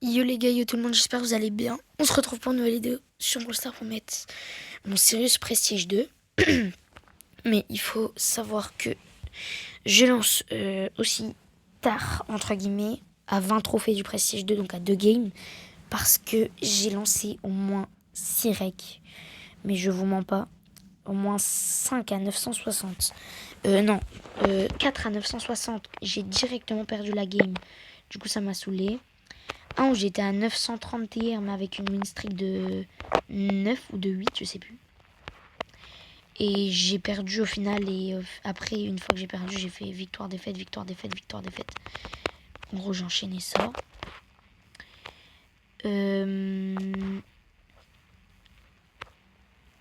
Yo les gars, yo tout le monde, j'espère que vous allez bien. On se retrouve pour une nouvelle vidéo sur Brawl Stars pour mettre mon Sirius Prestige 2. Mais il faut savoir que je lance aussi tard, entre guillemets, à 20 trophées du Prestige 2, donc à 2 games, parce que j'ai lancé au moins 6 recs. Mais je vous mens pas, au moins 5 à 960. Non, 4 à 960, j'ai directement perdu la game. Du coup, ça m'a saoulé. Un où j'étais à 930 TR, mais avec une win streak de 9 ou de 8, je sais plus. Et j'ai perdu au final. Et après, une fois que j'ai perdu, j'ai fait victoire, défaite, victoire, défaite, victoire, défaite. En gros, j'ai enchaîné ça.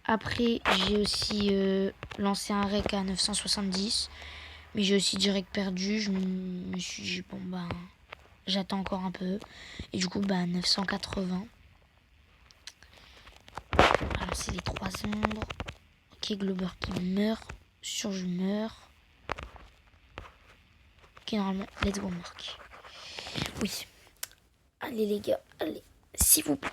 Après, j'ai aussi lancé un rec à 970. Mais j'ai aussi direct perdu. Je me suis dit, bon, ben, j'attends encore un peu. Et du coup, ben, 980. Alors, c'est les 3 ombres. Ok, Glober qui meurt. Surge meurt. Ok, normalement, let's go, Marc. Oui. Allez, les gars, allez. S'il vous plaît.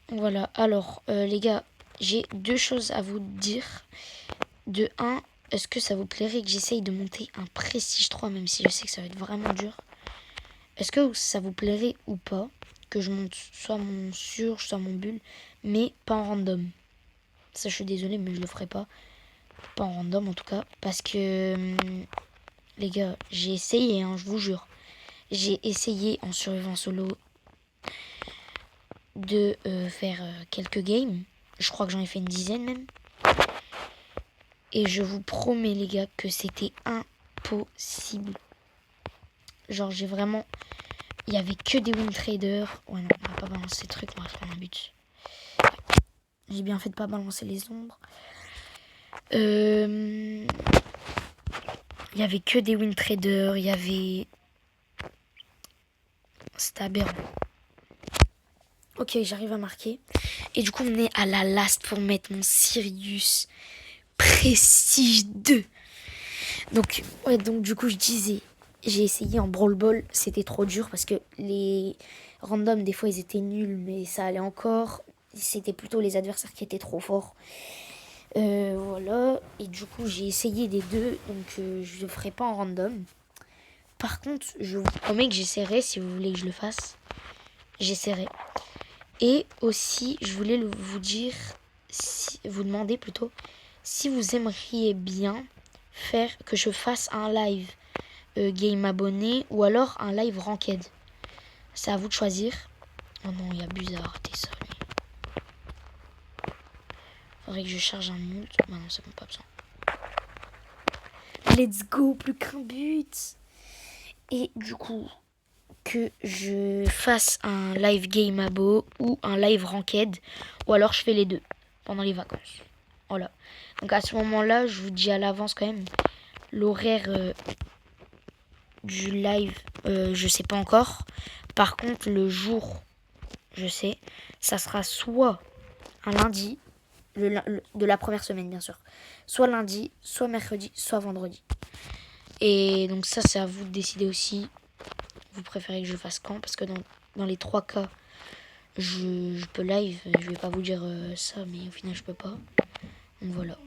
Voilà, alors, les gars, j'ai 2 choses à vous dire. De 1, est-ce que ça vous plairait que j'essaye de monter un Prestige 3, même si je sais que ça va être vraiment dur. Est-ce que ça vous plairait ou pas que je monte soit mon Surge, soit mon Bull, mais pas en random. Ça, je suis désolée, mais je le ferai pas. Pas en random, en tout cas. Parce que, les gars, j'ai essayé, hein, je vous jure. J'ai essayé en survivant solo de faire quelques games. Je crois que j'en ai fait une dizaine même. Et je vous promets, les gars, que c'était impossible. Genre, j'ai vraiment... Il y avait que des win traders. Ouais, non, on va pas balancer ces trucs, on va prendre un but. J'ai bien fait de pas balancer les ombres. Il y avait que des win traders. Il y avait... C'était aberrant. Ok, j'arrive à marquer. Et du coup, on est à la last pour mettre mon Sirius Prestige 2. Donc, ouais, donc du coup, je disais, j'ai essayé en Brawl Ball, c'était trop dur parce que les randoms, des fois, ils étaient nuls, mais ça allait encore. C'était plutôt les adversaires qui étaient trop forts. Voilà, et du coup, j'ai essayé des deux, donc je le ferai pas en random. Par contre, je vous promets que j'essaierai, si vous voulez que je le fasse, j'essaierai. Et aussi, je voulais vous dire, vous demander plutôt, si vous aimeriez bien faire que je fasse un live game abonné ou alors un live ranked. C'est à vous de choisir. Oh non, il y a Buzz à arrêter ça. Faudrait que je charge un ult. Bah non, c'est bon, pas besoin. Let's go, plus qu'un but. Et du coup, que je fasse un live game abo ou un live ranked, ou alors je fais les deux pendant les vacances. Voilà. Donc à ce moment-là, je vous dis à l'avance quand même l'horaire du live, je sais pas encore. Par contre, le jour, je sais, ça sera soit un lundi, de la première semaine bien sûr, soit lundi, soit mercredi, soit vendredi. Et donc ça, c'est à vous de décider aussi. Vous préférez que je fasse quand? Parce que dans les 3 cas, je peux live. Je vais pas vous dire ça, mais au final, je peux pas. Donc voilà.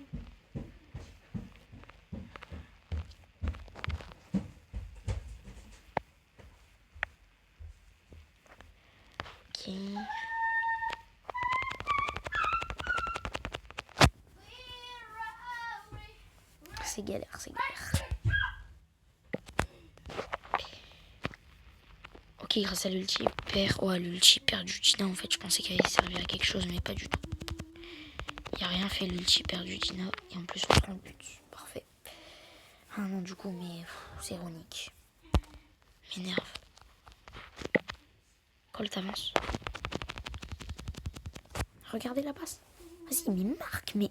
Ok. C'est galère, c'est galère. Ok, grâce à l'ulti, perd. Ouais, l'ulti perd du Tina. En fait, je pensais qu'elle allait servir à quelque chose, mais pas du tout. Il a rien fait, l'ulti perd du Tina. Et en plus, on prend le but. Parfait. Ah non, du coup, mais c'est ironique. M'énerve. Colt avance. Regardez la passe. Vas-y, mais marque, mais...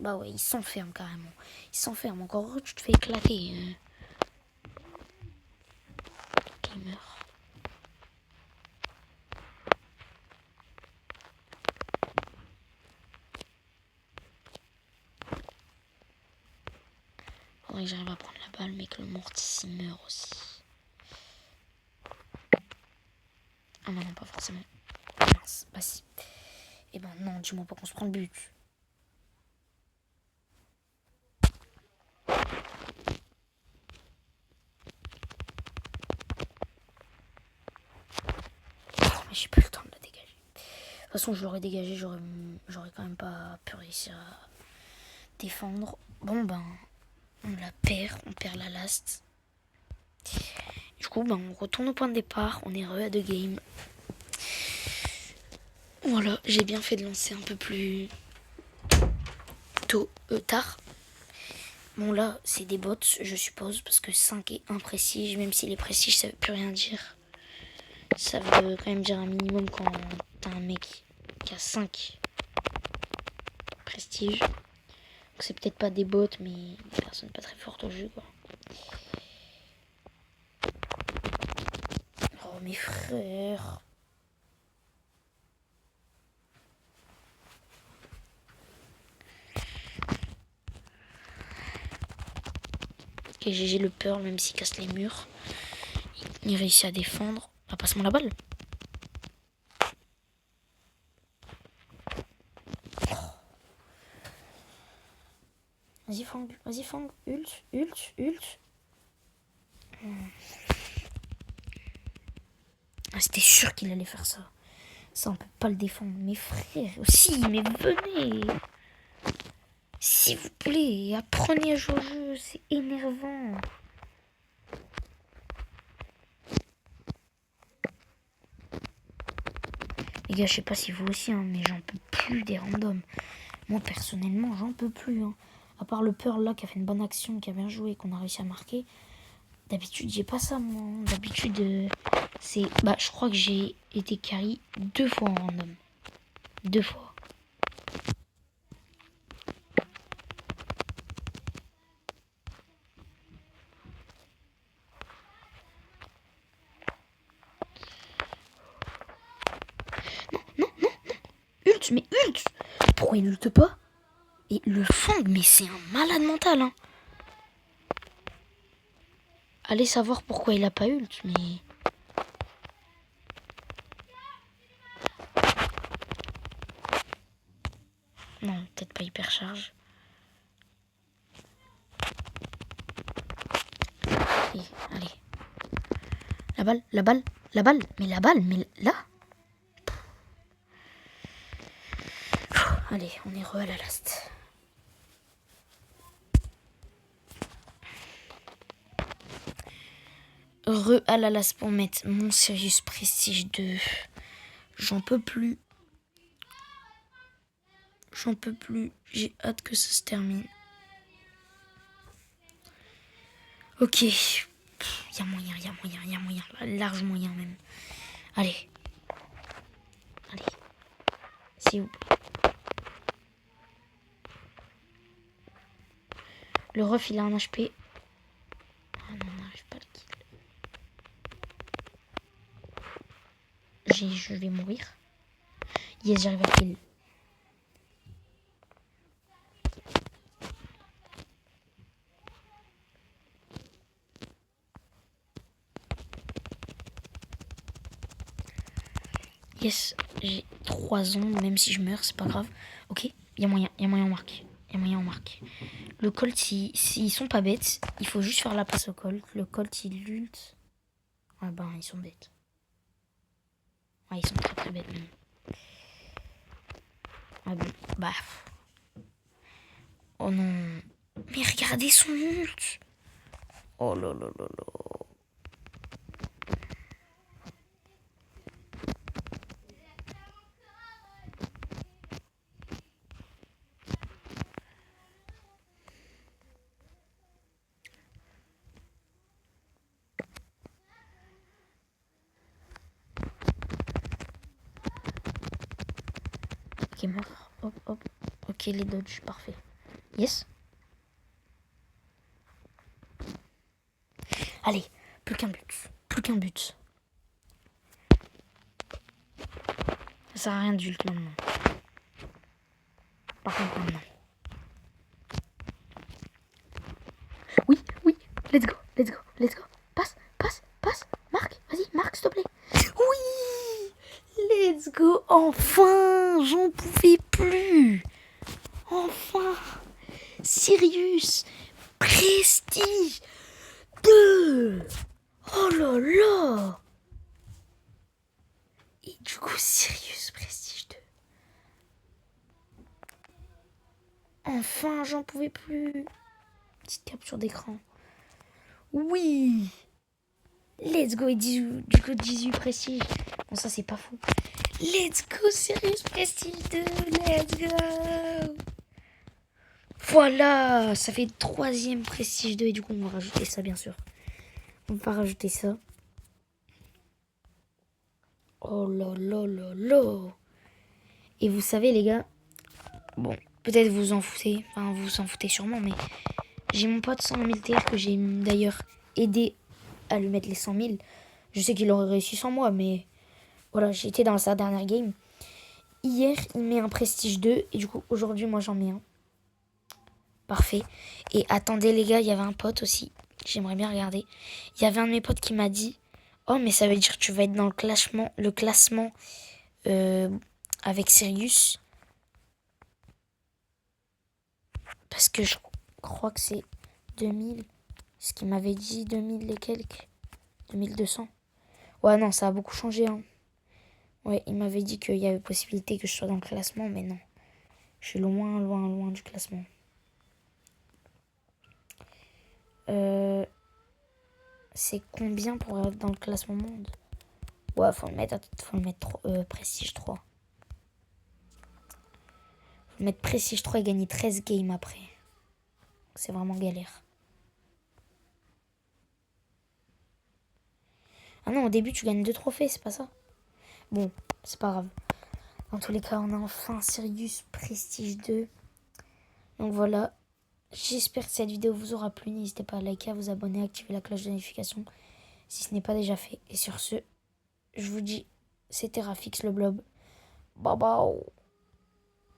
Bah ouais, il s'enferme carrément. Il s'enferme. Encore heureux, tu te fais éclater. Ok, il meurt. faudrait que j'arrive à prendre la balle, mais que le mortier meurt aussi. Ah non, pas forcément. Mince, bah si. Eh ben non, dis-moi pas qu'on se prend le but. Mais j'ai pas eu le temps de la dégager. De toute façon, je l'aurais dégagé, j'aurais quand même pas pu réussir à défendre. Bon ben, on la perd, on perd la last. Du coup, ben, on retourne au point de départ, on est re à 2 games. Voilà, j'ai bien fait de lancer un peu plus tard. Bon là, c'est des bots, je suppose, parce que 5 et 1 prestige, même si les prestiges, ça veut plus rien dire. Ça veut quand même dire un minimum quand t'as un mec qui a 5 prestiges. Donc c'est peut-être pas des bots, mais une personne pas très forte au jeu, quoi. Oh, mes frères. Ok, GG le Pearl, même s'il casse les murs. Il réussit à défendre. Ah, passe-moi la balle. Vas-y, Fang. Vas-y, Fang. Ult. Ah, c'était sûr qu'il allait faire ça. Ça, on peut pas le défendre. Mes frères aussi, mais venez. S'il vous plaît, apprenez à jouer au jeu. C'est énervant. Les gars, je sais pas si vous aussi, hein, mais j'en peux plus des randoms. Moi, personnellement, j'en peux plus. Hein. À part le Pearl là qui a fait une bonne action, qui a bien joué, qu'on a réussi à marquer. D'habitude, j'ai pas ça, moi. D'habitude, c'est... Bah, je crois que j'ai été carry 2 fois en random. 2 fois. Ult, mais ult! Pourquoi il ult pas? Et le Fang, mais c'est un malade mental, hein. Allez savoir pourquoi il a pas ult, mais... Non, peut-être pas hyper charge. Allez. Mais là. Allez, on est re à la last. Re à la last pour mettre mon Sirius Prestige 2. J'en peux plus. J'ai hâte que ça se termine. Ok. Y a moyen. Large moyen même. Allez. S'il vous plaît. Le ref, il a un HP. Ah non, on n'arrive pas à le kill. Je vais mourir. Yes, j'arrive à kill. Yes, j'ai 3 ans, même si je meurs, c'est pas grave. Ok, il y a moyen, on marque. Le Colt, s'ils sont pas bêtes, il faut juste faire la passe au Colt. Le Colt, il ult. Ah ben, ils sont bêtes. Ouais, ils sont très très bêtes même. Ah bon, bah. Oh non. Mais regardez son ult. Oh là là là là. Ok, mort. Hop. Ok, les dodges, parfait. Yes. Allez, plus qu'un but. Ça sert à rien d'ult maintenant. Par contre, maintenant. Oui. let's go, let's go, let's go. Passe, passe, passe. Marque, vas-y, marque, s'il te plaît. Oui, let's go. Enfin, j'en pouvais plus. Enfin, Sirius, Prestige 2. Oh là là. Et du coup, Sirius, Prestige 2. Enfin, j'en pouvais plus. Petite capture d'écran. Oui. Let's go. Et 18, du coup, 18 Prestige. Bon, ça, c'est pas fou. Let's go, Sirius Prestige 2. Let's go. Voilà, ça fait 3e Prestige 2 et du coup on va rajouter ça bien sûr. On va rajouter ça. Oh là là là là. Et vous savez les gars, bon, peut-être vous en foutez, enfin vous vous en foutez sûrement, mais j'ai mon pote 100 000 TR que j'ai d'ailleurs aidé à lui mettre les 100 000. Je sais qu'il aurait réussi sans moi, mais voilà, j'ai été dans sa dernière game. Hier, il met un Prestige 2 et du coup aujourd'hui moi j'en mets un. Parfait. Et attendez les gars, il y avait un pote aussi. J'aimerais bien regarder. Il y avait un de mes potes qui m'a dit oh mais ça veut dire que tu vas être dans le classement avec Sirius. Parce que je crois que c'est 2000. Ce qu'il m'avait dit 2000 et quelques. 2200. Ouais non, ça a beaucoup changé. Hein. Ouais, il m'avait dit qu'il y avait possibilité que je sois dans le classement, mais non. Je suis loin, loin, loin du classement. C'est combien pour être dans le classement monde? Ouais, faut le mettre Prestige 3. Faut le mettre Prestige 3 et gagner 13 games après. C'est vraiment galère. Ah non, au début, tu gagnes 2 trophées, c'est pas ça? Bon, c'est pas grave. Dans tous les cas, on a enfin Sirius Prestige 2. Donc voilà. J'espère que cette vidéo vous aura plu. N'hésitez pas à liker, à vous abonner, à activer la cloche de notification si ce n'est pas déjà fait. Et sur ce, je vous dis, c'était Rafix le Blob. Bye bye.